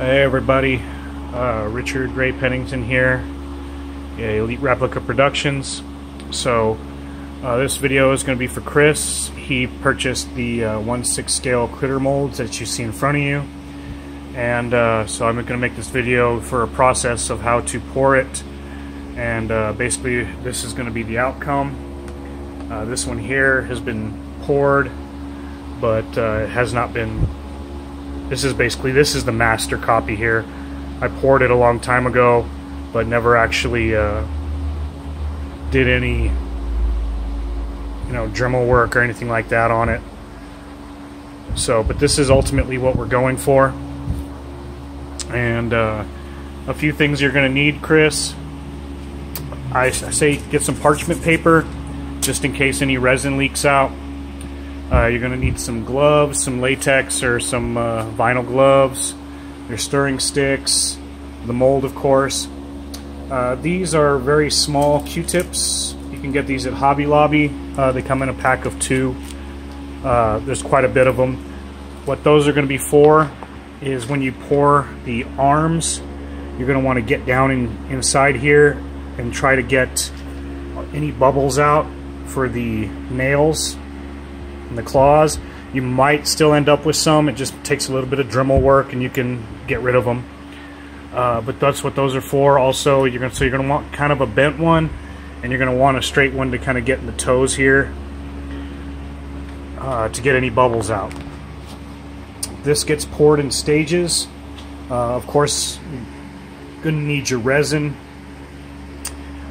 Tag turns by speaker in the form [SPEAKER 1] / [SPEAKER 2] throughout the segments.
[SPEAKER 1] Hey everybody, Richard Ray Pennington here, Elite Replica Productions. So this video is going to be for Chris. He purchased the 1/6 scale critter molds that you see in front of you, and so I'm going to make this video for a process of how to pour it, and basically this is going to be the outcome. This one here has been poured, but it has not been. This is the master copy here. I poured it a long time ago, but never actually did any, Dremel work or anything like that on it. So, but this is ultimately what we're going for. And a few things you're going to need, Chris. I say get some parchment paper, just in case any resin leaks out. You're going to need some gloves, some latex or some vinyl gloves, your stirring sticks, the mold, of course. These are very small Q-tips. You can get these at Hobby Lobby. They come in a pack of 2. There's quite a bit of them. What those are going to be for is when you pour the arms, you're going to want to get down inside here and try to get any bubbles out for the nails and the claws. You might still end up with some. It just takes a little bit of Dremel work and you can get rid of them. But that's what those are for. Also, you're going to want kind of a bent one, and you're going to want a straight one to kind of get in the toes here to get any bubbles out. This gets poured in stages. Of course, you're going to need your resin.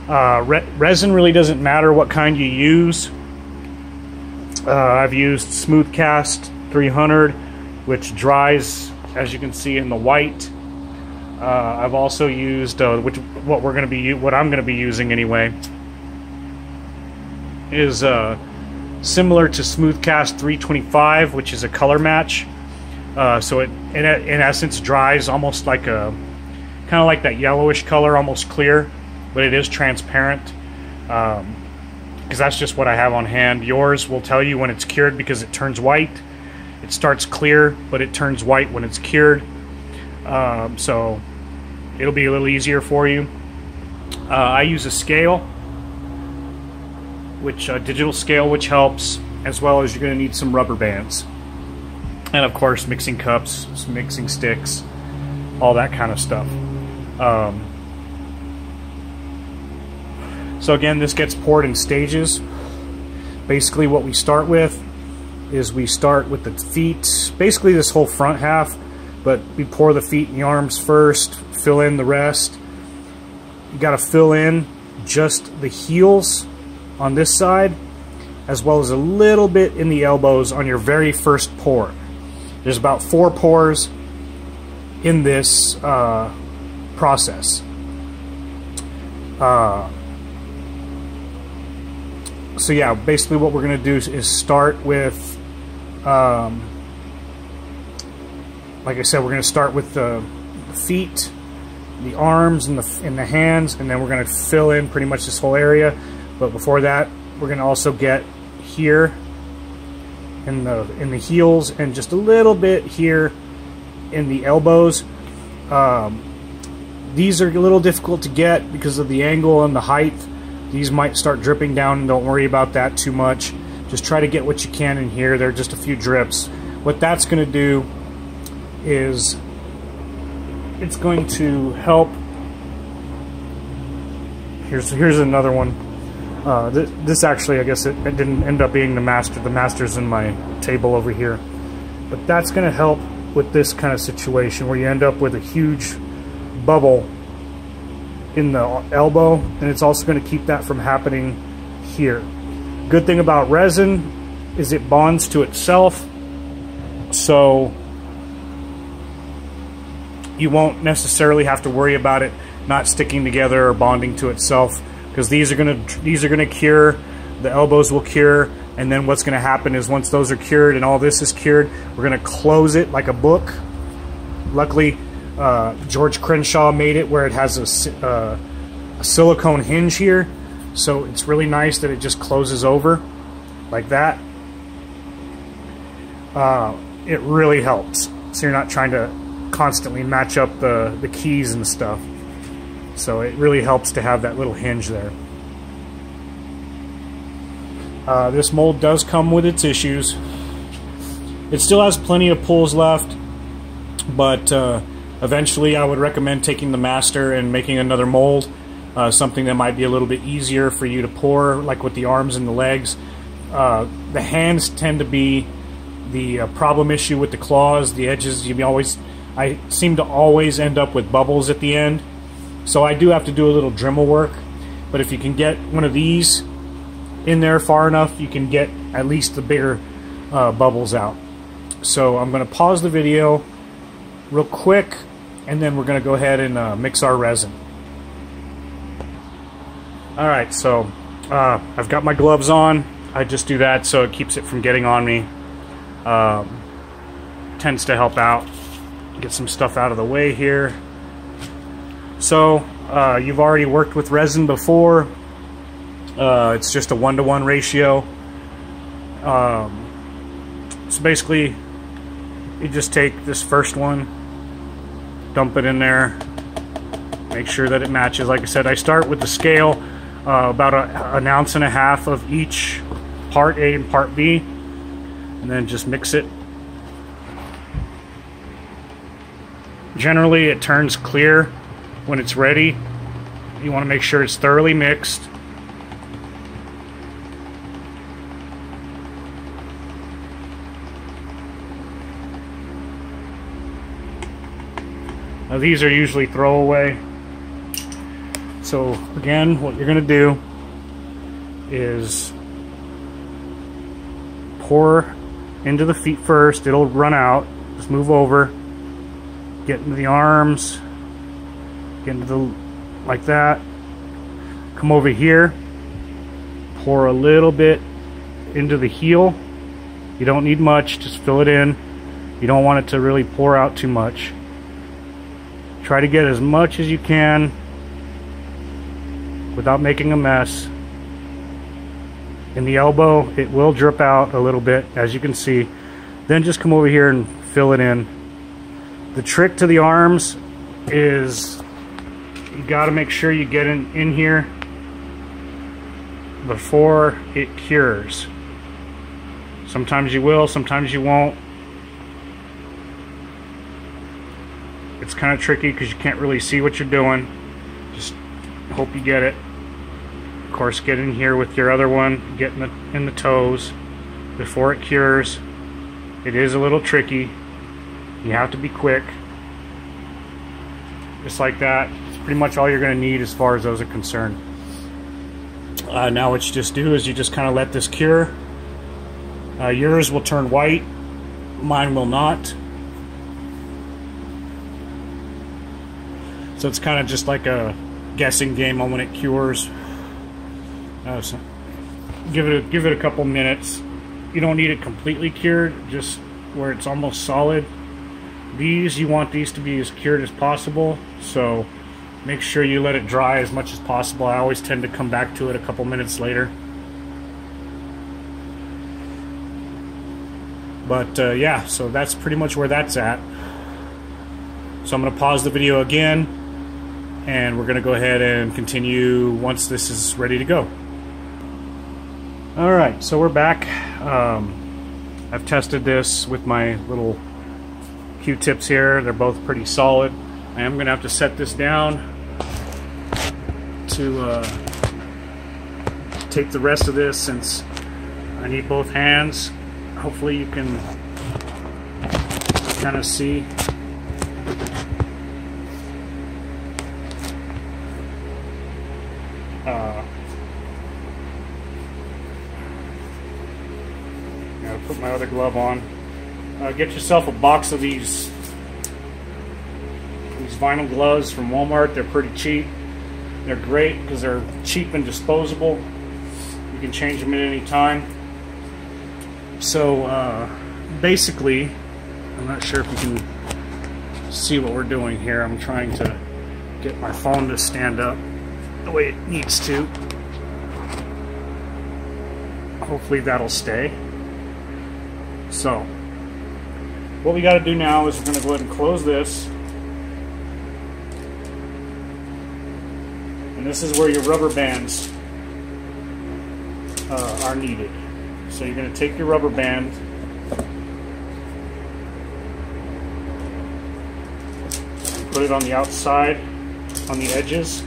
[SPEAKER 1] Resin really doesn't matter what kind you use. I've used Smoothcast 300, which dries, as you can see, in the white. I've also used what I'm going to be using anyway is similar to Smoothcast 325, which is a color match. So it in essence dries almost like kind of like that yellowish color, almost clear, but it is transparent. Because that's just what I have on hand. Yours will tell you when it's cured because it turns white. It starts clear, but it turns white when it's cured. So it'll be a little easier for you. I use a scale, digital scale, which helps, as well as you're going to need some rubber bands. And of course, mixing cups, some mixing sticks, all that kind of stuff. So again, this gets poured in stages. Basically what we start with is we start with the feet, basically this whole front half, but we pour the feet and the arms first, fill in the rest. You got to fill in just the heels on this side, as well as a little bit in the elbows on your very first pour. There's about 4 pours in this process. So yeah, basically what we're going to do is start with, like I said, we're going to start with the feet, the arms, and the hands, and then we're going to fill in pretty much this whole area. But before that, we're going to also get here in the heels and just a little bit here in the elbows. These are a little difficult to get because of the angle and the height. These might start dripping down. Don't worry about that too much. Just try to get what you can in here. There are just a few drips. What that's going to do is it's going to help. Here's another one. This actually, I guess it didn't end up being the master. The master's in my table over here. But that's going to help with this kind of situation where you end up with a huge bubble in the elbow, and it's also going to keep that from happening here. Good thing about resin is it bonds to itself, so you won't necessarily have to worry about it not sticking together or bonding to itself, because these are going to cure, the elbows will cure, and then what's going to happen is once those are cured and all this is cured, we're going to close it like a book. Luckily, George Crenshaw made it where it has a silicone hinge here, so it's really nice that it just closes over like that. It really helps. So you're not trying to constantly match up the keys and stuff. So it really helps to have that little hinge there. This mold does come with its issues. It still has plenty of pulls left, but eventually I would recommend taking the master and making another mold, something that might be a little bit easier for you to pour, like with the arms and the legs. The hands tend to be the problem issue with the claws. The edges, I seem to always end up with bubbles at the end, so I do have to do a little Dremel work. But if you can get one of these in there far enough, you can get at least the bigger bubbles out. So I'm going to pause the video real quick, and then we're going to go ahead and mix our resin. Alright, so I've got my gloves on. I just do that so it keeps it from getting on me. Tends to help out. Get some stuff out of the way here. So you've already worked with resin before. It's just a 1-to-1 ratio. So basically, you just take this first one, dump it in there, make sure that it matches. Like I said, I start with the scale, about an ounce and a half of each part A and part B, and then just mix it. Generally, it turns clear when it's ready. You want to make sure it's thoroughly mixed. Now these are usually throwaway. So again, what you're going to do is pour into the feet first. It'll run out. Just move over. Get into the arms. Get into the, like that. Come over here. Pour a little bit into the heel. You don't need much. Just fill it in. You don't want it to really pour out too much. Try to get as much as you can without making a mess. In the elbow, it will drip out a little bit, as you can see. Then just come over here and fill it in. The trick to the arms is you got to make sure you get in here before it cures. Sometimes you will, sometimes you won't. It's kind of tricky because you can't really see what you're doing. Just hope you get it. Of course, get in here with your other one, get in the toes before it cures. It is a little tricky. You have to be quick. Just like that. It's pretty much all you're going to need as far as those are concerned. Now what you just do is you just kind of let this cure. Yours will turn white. Mine will not. So it's kind of just like a guessing game on when it cures. So give it a couple minutes. You don't need it completely cured, just where it's almost solid. You want these to be as cured as possible, so make sure you let it dry as much as possible. I always tend to come back to it a couple minutes later. But yeah, so that's pretty much where that's at. So I'm going to pause the video again, and we're going to go ahead and continue once this is ready to go. Alright, so we're back. I've tested this with my little Q-tips here. They're both pretty solid. I am going to have to set this down to take the rest of this, since I need both hands. Hopefully you can kind of see. Gotta put my other glove on. Get yourself a box of these vinyl gloves from Walmart. They're pretty cheap. They're great because they're cheap and disposable. You can change them at any time. So basically, I'm not sure if you can see what we're doing here. I'm trying to get my phone to stand up the way it needs to. Hopefully that'll stay. So what we got to do now is we're going to go ahead and close this. And this is where your rubber bands are needed. So you're going to take your rubber band, put it on the outside, on the edges.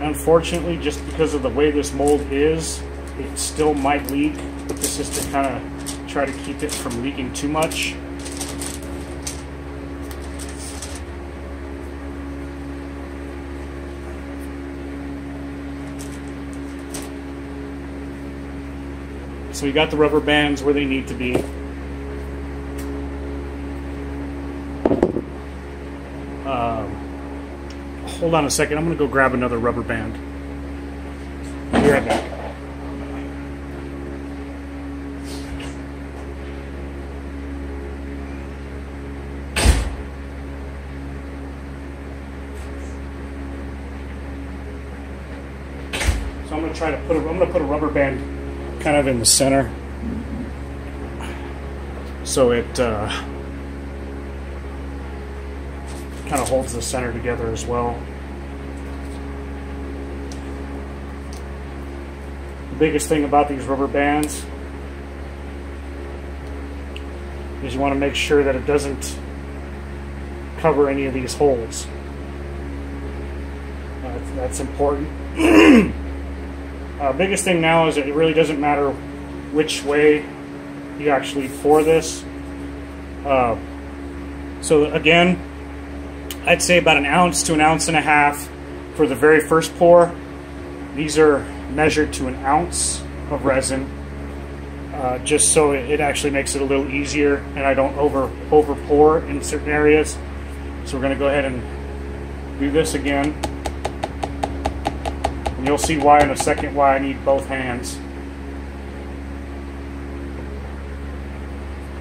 [SPEAKER 1] Unfortunately, just because of the way this mold is, it still might leak, but this is to kind of try to keep it from leaking too much. So you got the rubber bands where they need to be. Hold on a second, I'm going to go grab another rubber band. I'll be right back. So I'm going to try to put a rubber band kind of in the center, so it kind of holds the center together as well. The biggest thing about these rubber bands is you want to make sure that it doesn't cover any of these holes. That's important. Biggest thing now is that it really doesn't matter which way you actually pour this. So again, I'd say about 1 ounce to 1.5 ounces for the very first pour. These are measured to 1 ounce of resin, just so it actually makes it a little easier and I don't over pour in certain areas. So we're going to go ahead and do this again. And you'll see why in a second why I need both hands.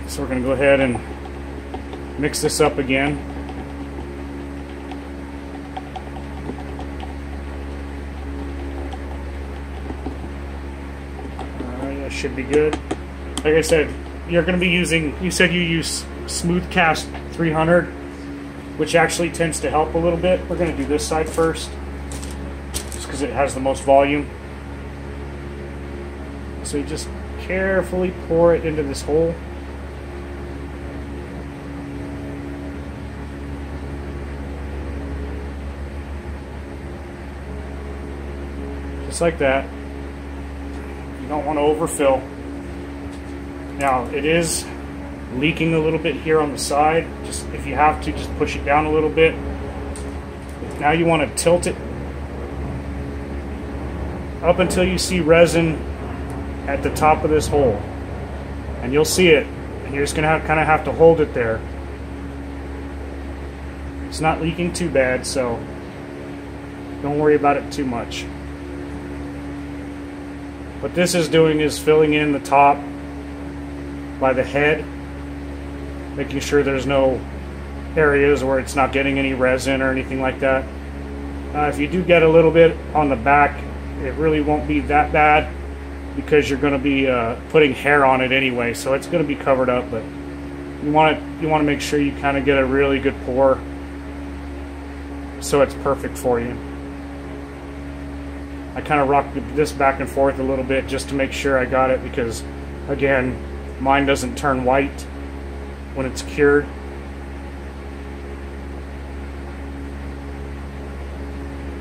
[SPEAKER 1] So we're going to go ahead and mix this up again. That should be good. Like I said, you're going to be using, you said you use Smoothcast 300, which actually tends to help a little bit. We're going to do this side first, just because it has the most volume. So you just carefully pour it into this hole. Just like that. You don't want to overfill. Now it is leaking a little bit here on the side. Just if you have to, just push it down a little bit. Now you want to tilt it up until you see resin at the top of this hole, and you'll see it, and you're just gonna kind of have to hold it there. It's not leaking too bad, so don't worry about it too much. What this is doing is filling in the top by the head, making sure there's no areas where it's not getting any resin or anything like that. If you do get a little bit on the back, it really won't be that bad, because you're going to be putting hair on it anyway, so it's going to be covered up. But you want to make sure you kind of get a really good pour, so it's perfect for you. I kind of rock this back and forth a little bit just to make sure I got it, because again, mine doesn't turn white when it's cured.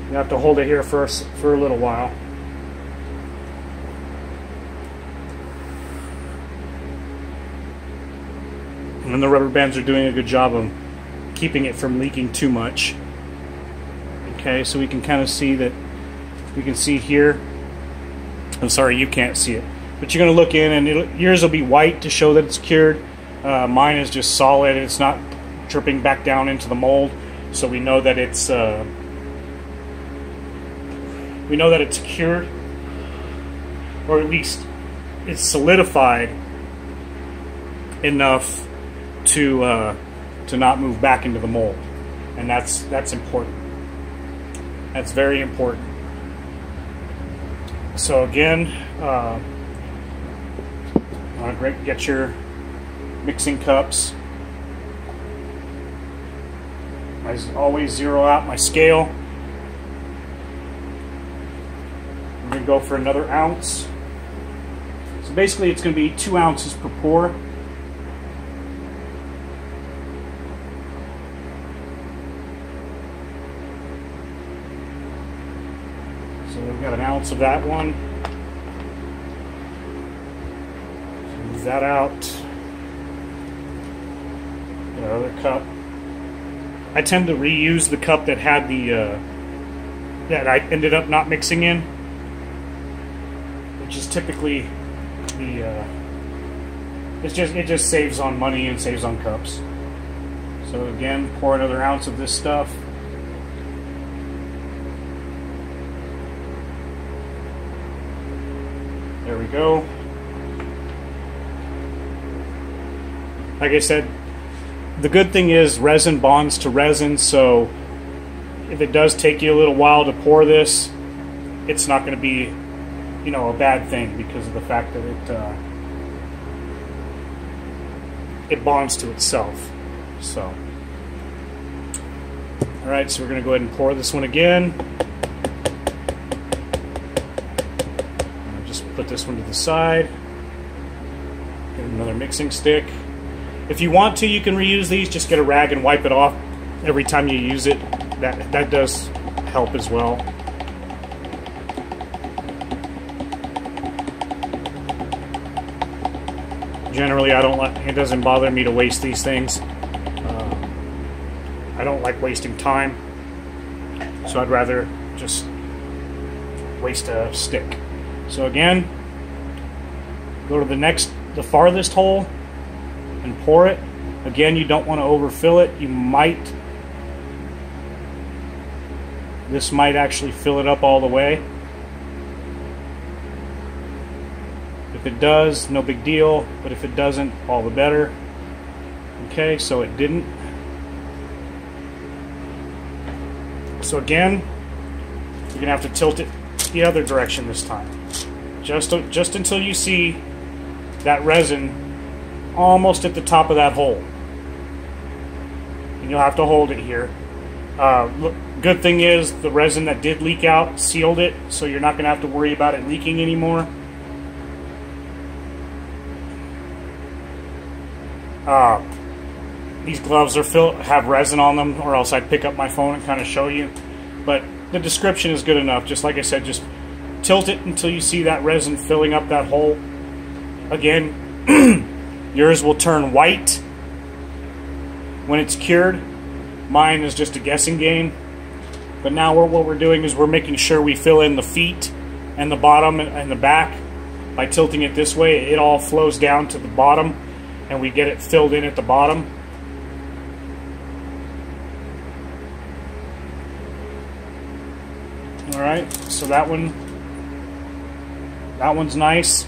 [SPEAKER 1] You have to hold it here for a little while. And the rubber bands are doing a good job of keeping it from leaking too much. Okay, so we can kind of see that. You can see here. I'm sorry, you can't see it, but you're going to look in, and yours will be white to show that it's cured. Mine is just solid. It's not dripping back down into the mold, so we know that it's cured, or at least it's solidified enough to not move back into the mold, and that's important. That's very important. So again, get your mixing cups. I always zero out my scale. I'm going to go for another ounce. So basically it's going to be 2 ounces per pour. So we've got an ounce of that one. Move that out. Get our other cup. I tend to reuse the cup that had the that I ended up not mixing in, which is typically the it just saves on money and saves on cups. So again, pour another ounce of this stuff. There we go. Like I said, the good thing is resin bonds to resin, so if it does take you a little while to pour this, it's not going to be, you know, a bad thing because of the fact that it bonds to itself. So, all right, so we're going to go ahead and pour this one again. I'll just put this one to the side. Get another mixing stick. If you want to, you can reuse these. Just get a rag and wipe it off every time you use it. That does help as well. Generally, it doesn't bother me to waste these things. I don't like wasting time, so I'd rather just waste a stick. So again, go to the farthest hole and pour it. Again, you don't want to overfill it. This might actually fill it up all the way. If it does, no big deal, but if it doesn't, all the better. Okay, so it didn't. So again, you're gonna have to tilt it the other direction this time. Just until you see that resin almost at the top of that hole. And you'll have to hold it here. Good thing is the resin that did leak out sealed it, so you're not going to have to worry about it leaking anymore. These gloves have resin on them, or else I'd pick up my phone and kind of show you. But the description is good enough. Just like I said, just tilt it until you see that resin filling up that hole. Again, yours will turn white when it's cured. Mine is just a guessing game. But now what we're doing is we're making sure we fill in the feet and the bottom and the back. By tilting it this way, it all flows down to the bottom and we get it filled in at the bottom. Alright, so that one's nice.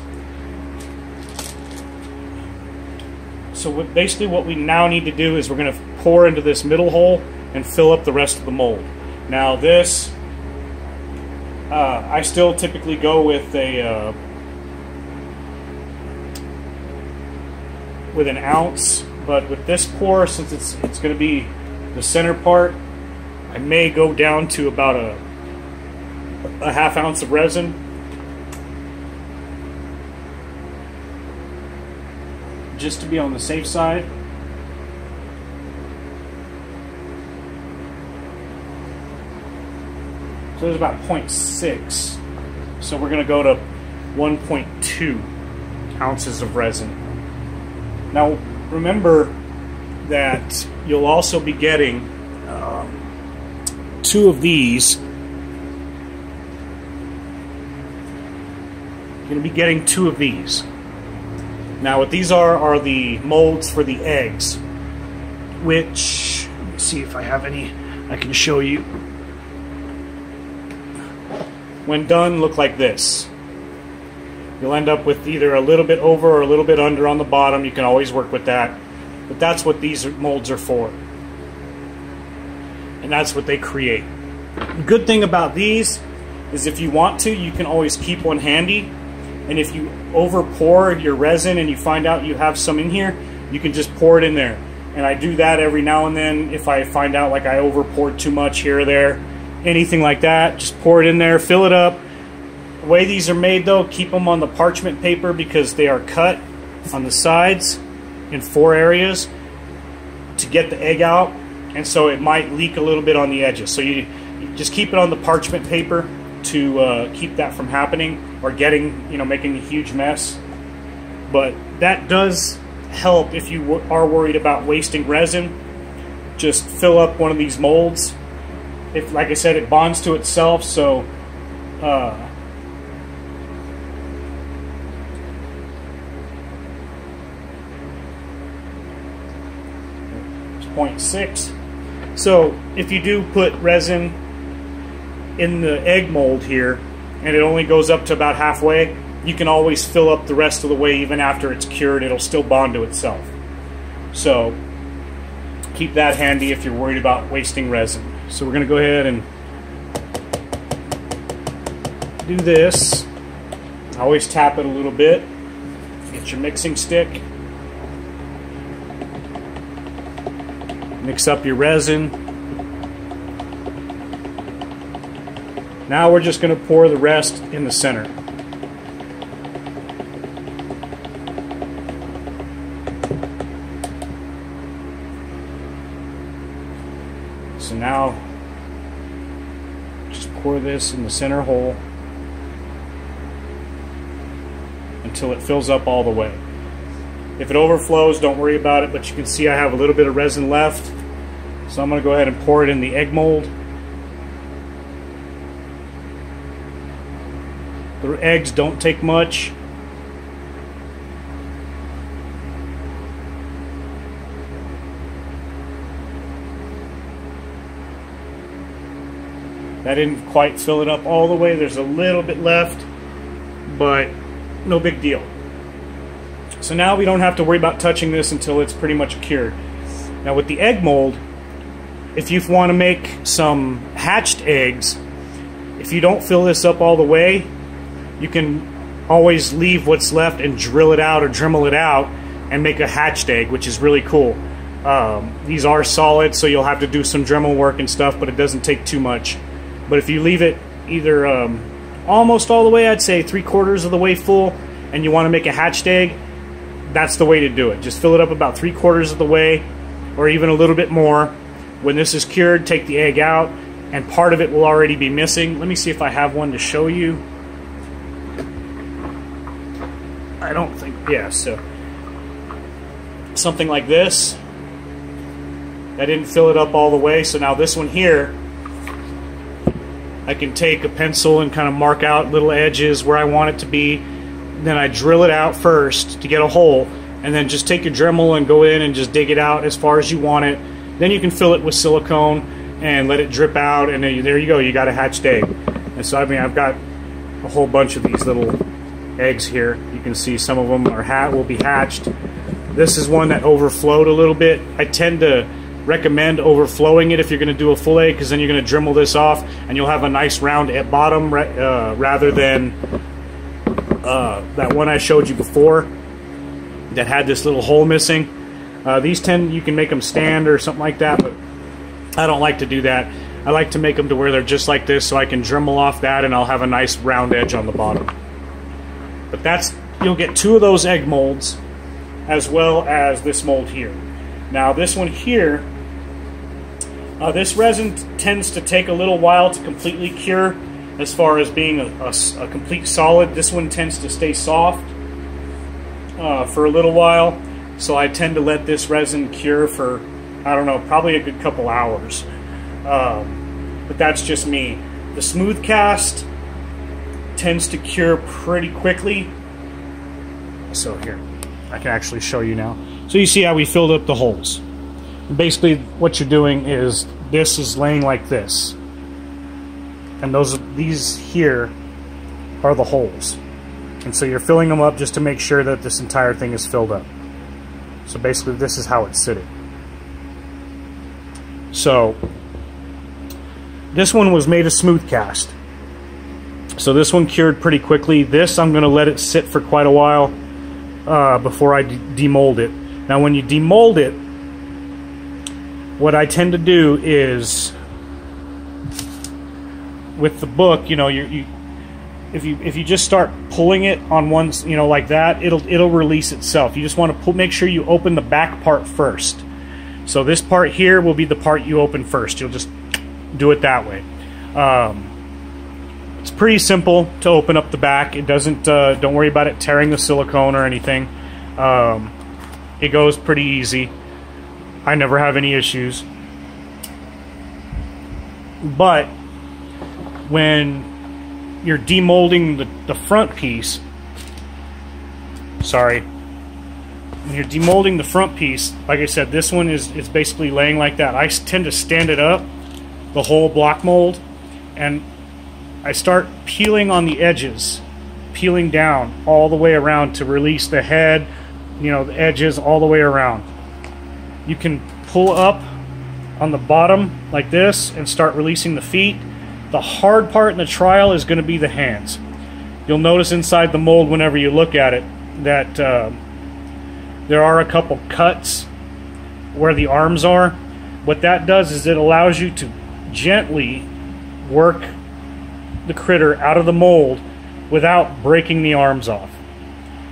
[SPEAKER 1] So basically what we now need to do is we're going to pour into this middle hole and fill up the rest of the mold. Now this, I still typically go with an ounce, but with this pour, since it's going to be the center part, I may go down to about a half ounce of resin. Just to be on the safe side. So there's about 0.6. So we're going to go to 1.2 ounces of resin. Now remember that you'll also be getting 2 of these. You're going to be getting 2 of these. Now what these are the molds for the eggs, which, let me see if I have any I can show you. When done, look like this. You'll end up with either a little bit over or a little bit under on the bottom. You can always work with that. But that's what these molds are for. And that's what they create. The good thing about these is if you want to, you can always keep one handy. And if you over pour your resin and you find out you have some in here, you can just pour it in there. And I do that every now and then if I find out like I over poured too much here or there, anything like that, just pour it in there, fill it up. The way these are made though, keep them on the parchment paper because they are cut on the sides in 4 areas to get the egg out, and so it might leak a little bit on the edges. So you just keep it on the parchment paper to keep that from happening or getting, making a huge mess. But that does help if you are worried about wasting resin. Just fill up one of these molds. If, like I said, it bonds to itself, so it's 0.6. So if you do put resin in the egg mold here and it only goes up to about halfway, you can always fill up the rest of the way. Even after it's cured, it'll still bond to itself. So keep that handy if you're worried about wasting resin. So we're going to go ahead and do this. Always tap it a little bit. Get your mixing stick. Mix up your resin. Now we're just going to pour the rest in the center. So now just pour this in the center hole until it fills up all the way. If it overflows, don't worry about it, but you can see I have a little bit of resin left. So I'm going to go ahead and pour it in the egg mold. The eggs don't take much. That didn't quite fill it up all the way. There's a little bit left, but no big deal. So now we don't have to worry about touching this until it's pretty much cured. Now with the egg mold, if you want to make some hatched eggs, if you don't fill this up all the way, you can always leave what's left and drill it out or Dremel it out and make a hatched egg, which is really cool. These are solid, so you'll have to do some Dremel work and stuff, but it doesn't take too much. But if you leave it either almost all the way, I'd say 3/4 of the way full, and you want to make a hatched egg, that's the way to do it. Just fill it up about 3/4 of the way, or even a little bit more. When this is cured, take the egg out, and part of it will already be missing. Let me see if I have one to show you. I don't think, yeah, so something like this. I didn't fill it up all the way, so now this one here, I can take a pencil and kind of mark out little edges where I want it to be. Then I drill it out first to get a hole, and then just take your Dremel and go in and just dig it out as far as you want it. Then you can fill it with silicone and let it drip out, and then there you go, you got a hatched egg. And so I mean, I've got a whole bunch of these little eggs here. You can see some of them are will be hatched. This is one that overflowed a little bit. I tend to recommend overflowing it if you're going to do a full egg, because then you're going to Dremel this off and you'll have a nice round at bottom rather than that one I showed you before that had this little hole missing. These you can make them stand or something like that, but I don't like to do that. I like to make them to where they're just like this, so I can Dremel off that and I'll have a nice round edge on the bottom. But you'll get 2 of those egg molds as well as this mold here. Now this one here, this resin tends to take a little while to completely cure as far as being a complete solid. This one tends to stay soft for a little while, so I tend to let this resin cure for, I don't know, probably a good couple hours. But that's just me. The smooth cast tends to cure pretty quickly. So here, I can actually show you now. So you see how we filled up the holes. Basically what you're doing is, this is laying like this, and these here are the holes, and so you're filling them up just to make sure that this entire thing is filled up. So basically this is how it's sitting. So this one was made of smooth cast. So this one cured pretty quickly. This I'm going to let it sit for quite a while before I demold it. Now when you demold it, what I tend to do is, with the book, you know, if you just start pulling it on one, you know, like that, it'll release itself. You just want to make sure you open the back part first. So this part here will be the part you open first. You'll just do it that way. It's pretty simple to open up the back. It doesn't. Don't worry about it tearing the silicone or anything. It goes pretty easy. I never have any issues. But when you're demolding the front piece, sorry, when you're demolding the front piece, like I said, this one is basically laying like that. I tend to stand it up, the whole block mold, and I start peeling on the edges, peeling down all the way around to release the head, you know, the edges all the way around. You can pull up on the bottom like this and start releasing the feet. The hard part in the trial is going to be the hands. You'll notice inside the mold whenever you look at it that there are a couple cuts where the arms are. What that does is it allows you to gently work the critter out of the mold without breaking the arms off.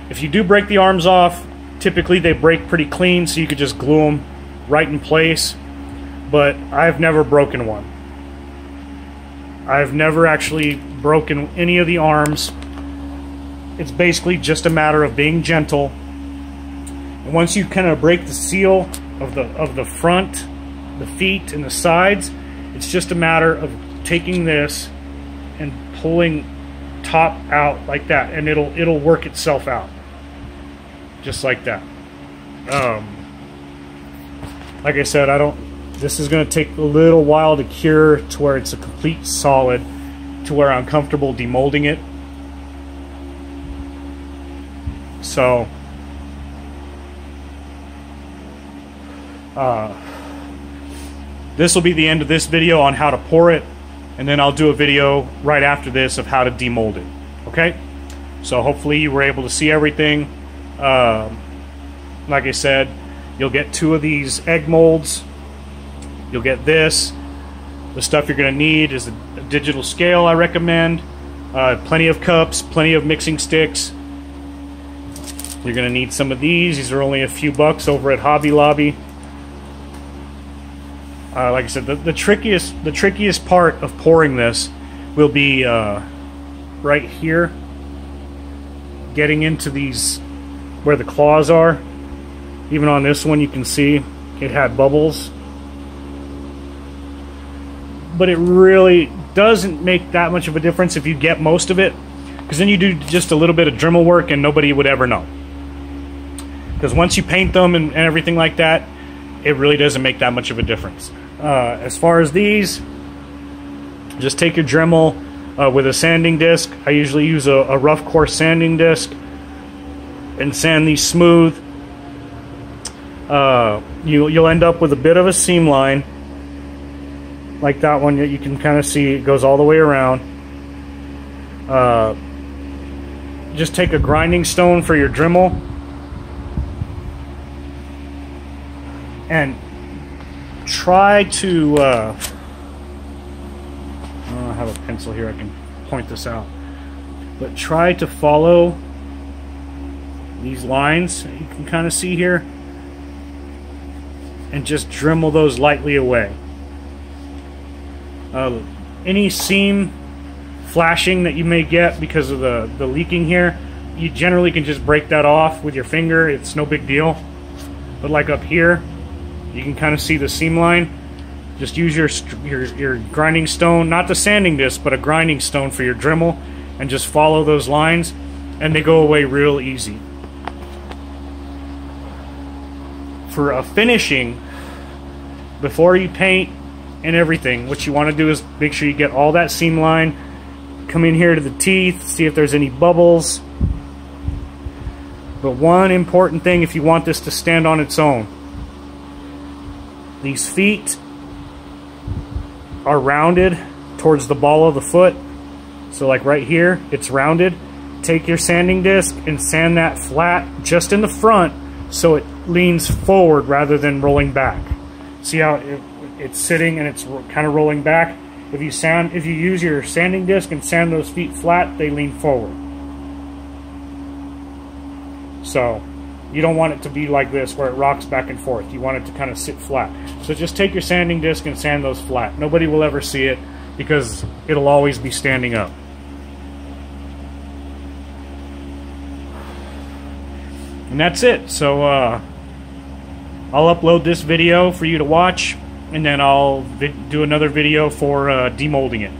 [SPEAKER 1] If you do break the arms off, typically they break pretty clean, so you could just glue them right in place, but I've never broken one. I've never actually broken any of the arms. It's basically just a matter of being gentle. And once you kind of break the seal of the front, the feet, and the sides, it's just a matter of taking this and pulling top out like that, and it'll work itself out just like that. Like I said, this is going to take a little while to cure to where it's a complete solid, to where I'm comfortable demolding it. So this will be the end of this video on how to pour it, and then I'll do a video right after this of how to demold it. Okay? So hopefully you were able to see everything. Like I said, you'll get 2 of these egg molds. You'll get this. The stuff you're going to need is a digital scale, I recommend. Plenty of cups, plenty of mixing sticks. You're going to need some of these. These are only a few bucks over at Hobby Lobby. Like I said, the trickiest part of pouring this will be right here, getting into these where the claws are. Even on this one, you can see it had bubbles, but it really doesn't make that much of a difference if you get most of it, because then you do just a little bit of Dremel work and nobody would ever know. Because once you paint them and everything like that, it really doesn't make that much of a difference. As far as these, just take your Dremel with a sanding disc. I usually use a rough coarse sanding disc and sand these smooth. You'll end up with a bit of a seam line like that one. You can kind of see it goes all the way around. Just take a grinding stone for your Dremel and try to I have a pencil here, I can point this out, but try to follow these lines that you can kind of see here and just Dremel those lightly away. Any seam flashing that you may get because of the leaking here, you generally can just break that off with your finger. It's no big deal. But like up here, you can kind of see the seam line. Just use your grinding stone, not the sanding disc, but a grinding stone for your Dremel, and just follow those lines, and they go away real easy. For a finishing, before you paint and everything, what you want to do is make sure you get all that seam line, come in here to the teeth, see if there's any bubbles. But one important thing, if you want this to stand on its own, these feet are rounded towards the ball of the foot. So like right here, it's rounded. Take your sanding disc and sand that flat just in the front so it leans forward rather than rolling back. See how it's sitting and it's kind of rolling back? If you use your sanding disc and sand those feet flat, they lean forward. So you don't want it to be like this where it rocks back and forth. You want it to kind of sit flat. So just take your sanding disc and sand those flat. Nobody will ever see it because it'll always be standing up. And that's it. So I'll upload this video for you to watch, and then I'll do another video for demolding it.